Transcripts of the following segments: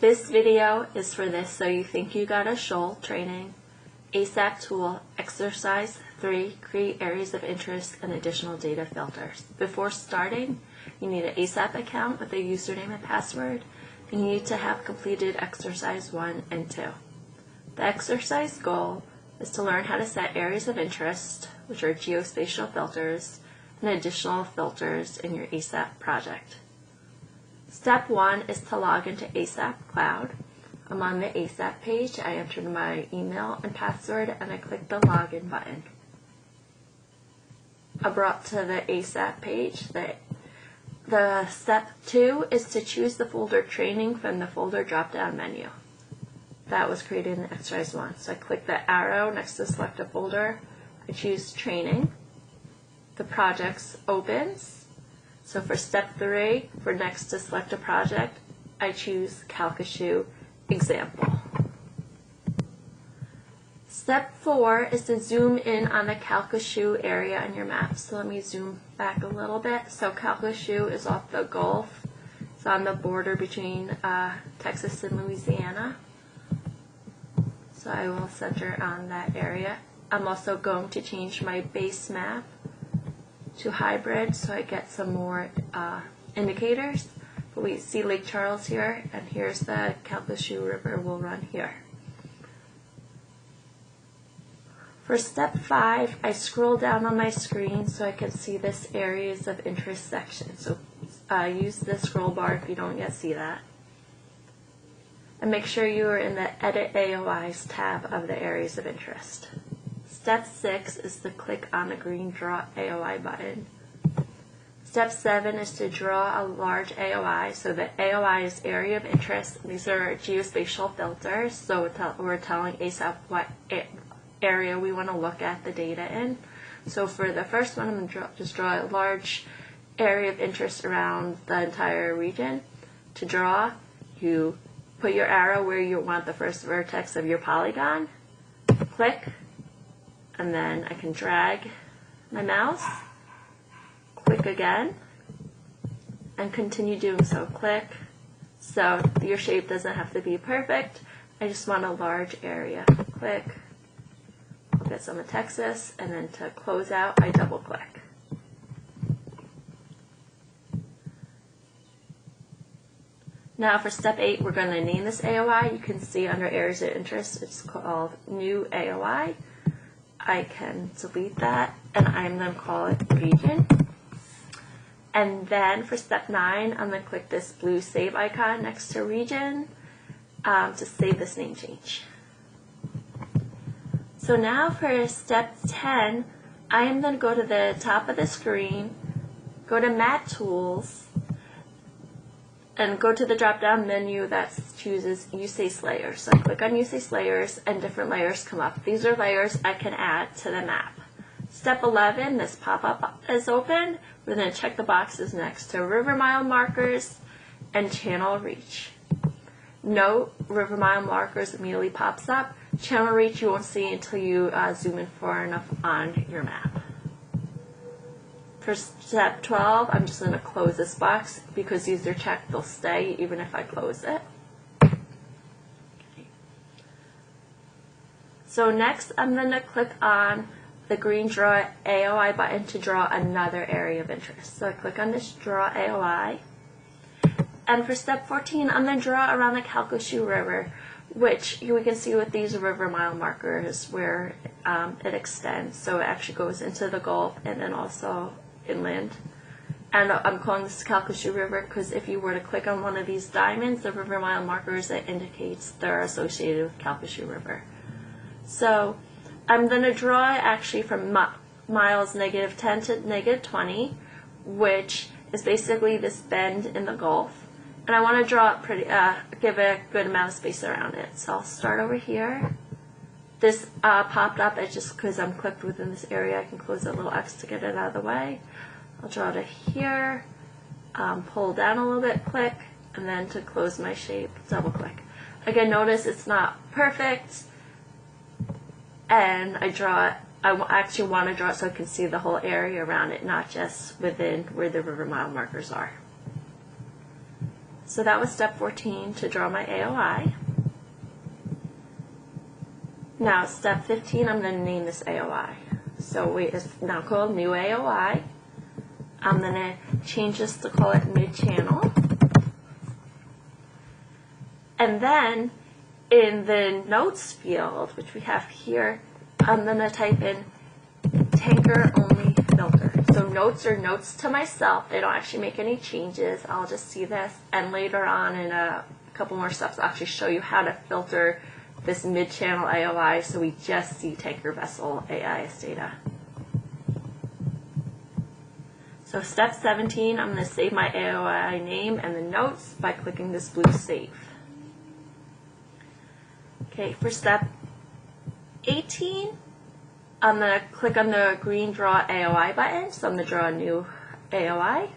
This video is for this So You Think You Got a Shoal training. AISAP tool, exercise 3, create areas of interest and additional data filters. Before starting, you need an AISAP account with a username and password. You need to have completed exercise 1 and 2. The exercise goal is to learn how to set areas of interest, which are geospatial filters, and additional filters in your AISAP project. Step 1 is to log into AISAP Cloud. I'm on the AISAP page. I entered my email and password and I click the login button. I'm brought to the AISAP page. The step 2 is to choose the folder training from the folder drop-down menu. That was created in exercise 1. So I click the arrow next to select a folder. I choose training. The project opens. So for step 3, for next to select a project, I choose Calcasieu example. Step 4 is to zoom in on the Calcasieu area on your map. So let me zoom back a little bit. So Calcasieu is off the Gulf. It's on the border between Texas and Louisiana. So I will center on that area. I'm also going to change my base map to hybrid so I get some more indicators. But we see Lake Charles here, and here's the Calcasieu River will run here. For step 5, I scroll down on my screen so I can see this areas of interest section. So use the scroll bar if you don't yet see that. And make sure you are in the Edit AOIs tab of the areas of interest. Step 6 is to click on the green Draw AOI button. Step 7 is to draw a large AOI. So the AOI is area of interest. These are geospatial filters. So we're telling AISAP what area we want to look at the data in. So for the first one, I'm going to just draw a large area of interest around the entire region. To draw, you put your arrow where you want the first vertex of your polygon. Click. And then I can drag my mouse, click again, and continue doing so. Click. So your shape doesn't have to be perfect. I just want a large area. Click. I'll get some of Texas, and then to close out, I double click. Now for step 8, we're going to name this AOI. You can see under areas of interest, it's called new AOI. I can delete that, and I'm going to call it region. And then for step 9, I'm going to click this blue save icon next to region to save this name change. So now for step 10, I am going to go to the top of the screen, go to Mat Tools, and go to the drop-down menu that chooses USACE layers. So I click on USACE layers and different layers come up. These are layers I can add to the map. Step 11, this pop-up is open. We're going to check the boxes next to river mile markers and channel reach. Note, river mile markers immediately pops up. Channel reach you won't see until you zoom in far enough on your map. For step 12, I'm just going to close this box because these are checked, they'll stay even if I close it. Okay. So next, I'm going to click on the green Draw AOI button to draw another area of interest. So I click on this Draw AOI. And for step 14, I'm going to draw around the Calcasieu River, which we can see with these river mile markers where it extends. So it actually goes into the Gulf and then also inland. And I'm calling this Calcasieu River because if you were to click on one of these diamonds, the river mile markers, it indicates they're associated with Calcasieu River. So I'm going to draw actually from miles -10 to -20, which is basically this bend in the Gulf. And I want to draw it pretty, give it a good amount of space around it. So I'll start over here. This popped up, it's just because I'm clicked within this area. I can close that little X to get it out of the way. I'll draw to here, pull down a little bit, click, and then to close my shape, double click. Again, notice it's not perfect, and I draw it. I actually want to draw it so I can see the whole area around it, not just within where the river mile markers are. So that was step 14 to draw my AOI. Now step 15, I'm going to name this AOI. So it's now called new AOI. I'm going to change this to call it mid-channel. And then in the notes field, which we have here, I'm going to type in tanker only filter. So notes are notes to myself. They don't actually make any changes. I'll just see this. And later on in a couple more steps, I'll actually show you how to filter this mid-channel AOI so we just see tanker vessel AIS data. So step 17, I'm going to save my AOI name and the notes by clicking this blue save. Okay, for step 18, I'm going to click on the green draw AOI button, so I'm going to draw a new AOI.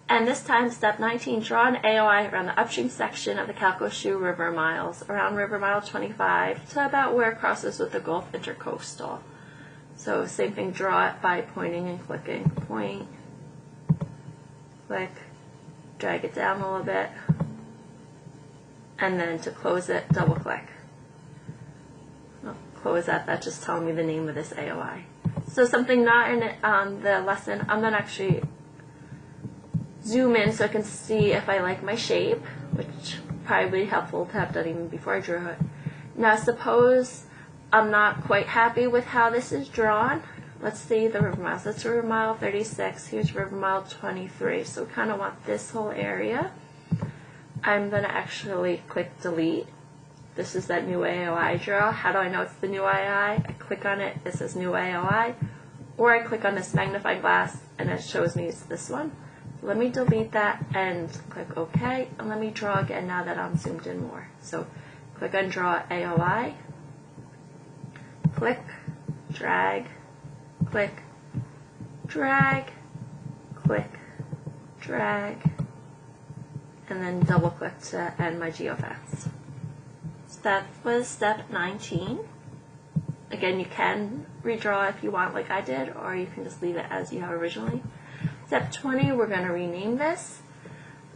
And this time, step 19, draw an AOI around the upstream section of the Calcasieu River miles, around River Mile 25 to about where it crosses with the Gulf Intercoastal. So same thing, draw it by pointing and clicking. Point, click, drag it down a little bit, and then to close it, double click. I'll close that, that's just telling me the name of this AOI. So something not in the lesson, I'm going to actually zoom in so I can see if I like my shape, which probably helpful to have done even before I drew it. Now suppose I'm not quite happy with how this is drawn. Let's see the river miles. That's River Mile 36. Here's River Mile 23. So we kind of want this whole area. I'm going to actually click delete. This is that new AOI draw. How do I know it's the new AOI? I click on it. It says new AOI. Or I click on this magnifying glass and it shows me it's this one. Let me delete that and click OK. And let me draw again now that I'm zoomed in more. So click on draw AOI. Click, drag, click, drag, click, drag, and then double click to end my geofence. So that was step 19. Again, you can redraw if you want like I did, or you can just leave it as you have originally. Step 20, we're going to rename this.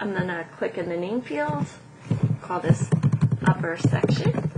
I'm going to click in the name field, call this upper section.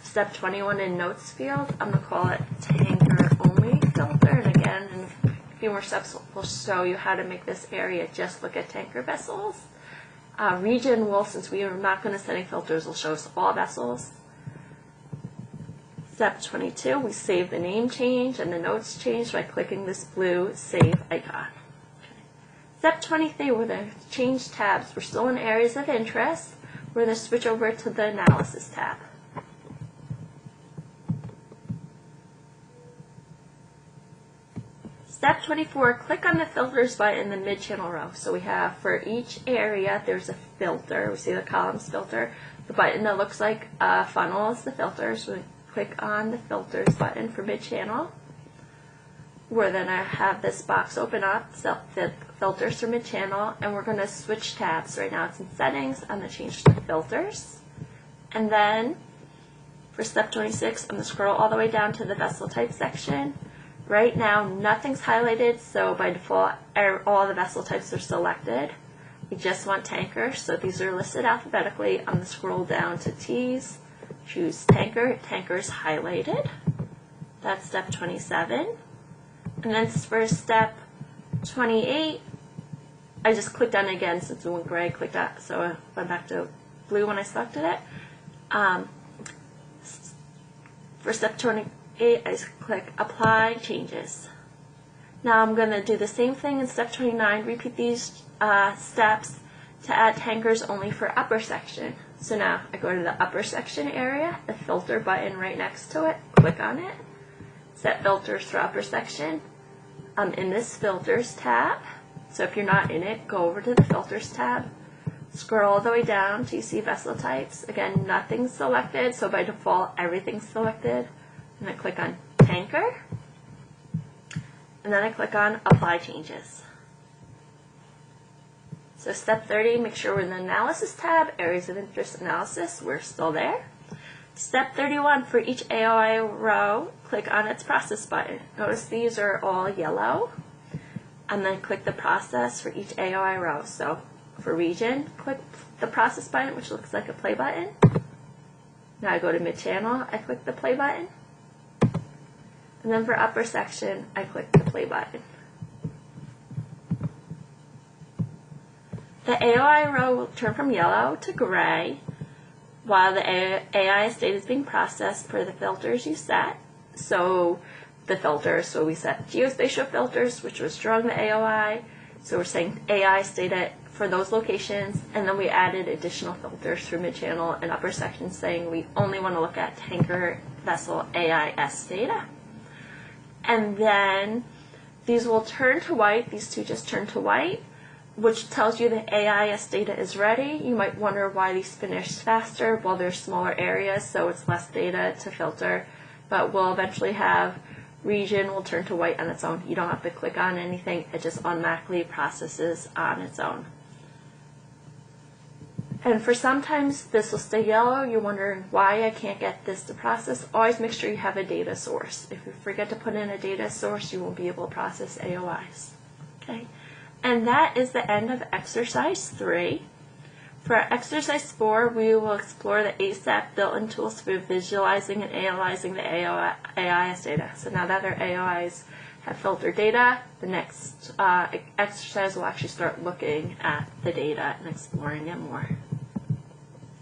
Step 21 in notes field, I'm going to call it tanker only filter. And again, in a few more steps, we'll show you how to make this area just look at tanker vessels. Region will, since we are not going to set any filters, will show us all vessels. Step 22, we save the name change and the notes change by clicking this blue save icon. Okay. Step 23, we're going to change tabs. We're still in areas of interest. We're going to switch over to the analysis tab. Step 24, click on the filters button in the mid-channel row. So we have for each area, there's a filter. We see the columns filter. The button that looks like a funnel is the filter. So we click on the filters button for mid-channel. We're going to have this box open up, so the filters for mid-channel, and we're going to switch tabs. Right now it's in settings. I'm going to change to filters. And then for step 26, I'm going to scroll all the way down to the vessel type section. Right now, nothing's highlighted, so by default, all the vessel types are selected. We just want tankers, so these are listed alphabetically. I'm going to scroll down to T's, choose tanker. Tanker's highlighted. That's step 27. And then for step 28, I just clicked on it again since it went gray, clicked on, so I went back to blue when I selected it. For step 28, I just click apply changes. Now I'm going to do the same thing in step 29, repeat these steps to add tankers only for upper section. So now I go to the upper section area, the filter button right next to it, click on it, set filters for upper section. I'm in this filters tab, so if you're not in it, go over to the filters tab, scroll all the way down till you see vessel types. Again, nothing's selected, so by default everything's selected. And I click on tanker, and then I click on apply changes. So step 30, make sure we're in the analysis tab, areas of interest analysis, we're still there. Step 31, for each AOI row, click on its process button. Notice these are all yellow. And then click the process for each AOI row. So For region, click the process button, which looks like a play button. Now I go to mid-channel, I click the play button. And then for upper section, I click the play button. The AOI row will turn from yellow to gray while the AIS data is being processed per the filters you set. So the filters, so we set geospatial filters, which was drawing the AOI. So we're saying AIS data for those locations, and then we added additional filters for mid-channel and upper section saying we only want to look at tanker vessel AIS data. And then these will turn to white, these two just turn to white, which tells you the AIS data is ready. You might wonder why these finish faster. Well, they're smaller areas, so it's less data to filter, but we'll eventually have region will turn to white on its own. You don't have to click on anything, it just automatically processes on its own. And for sometimes this will stay yellow, you're wondering why I can't get this to process. Always make sure you have a data source. If you forget to put in a data source, you won't be able to process AOIs. Okay, and that is the end of exercise 3. For exercise 4, we will explore the AISAP built-in tools for visualizing and analyzing the AIS data. So now that our AOIs have filtered data, the next exercise will actually start looking at the data and exploring it more.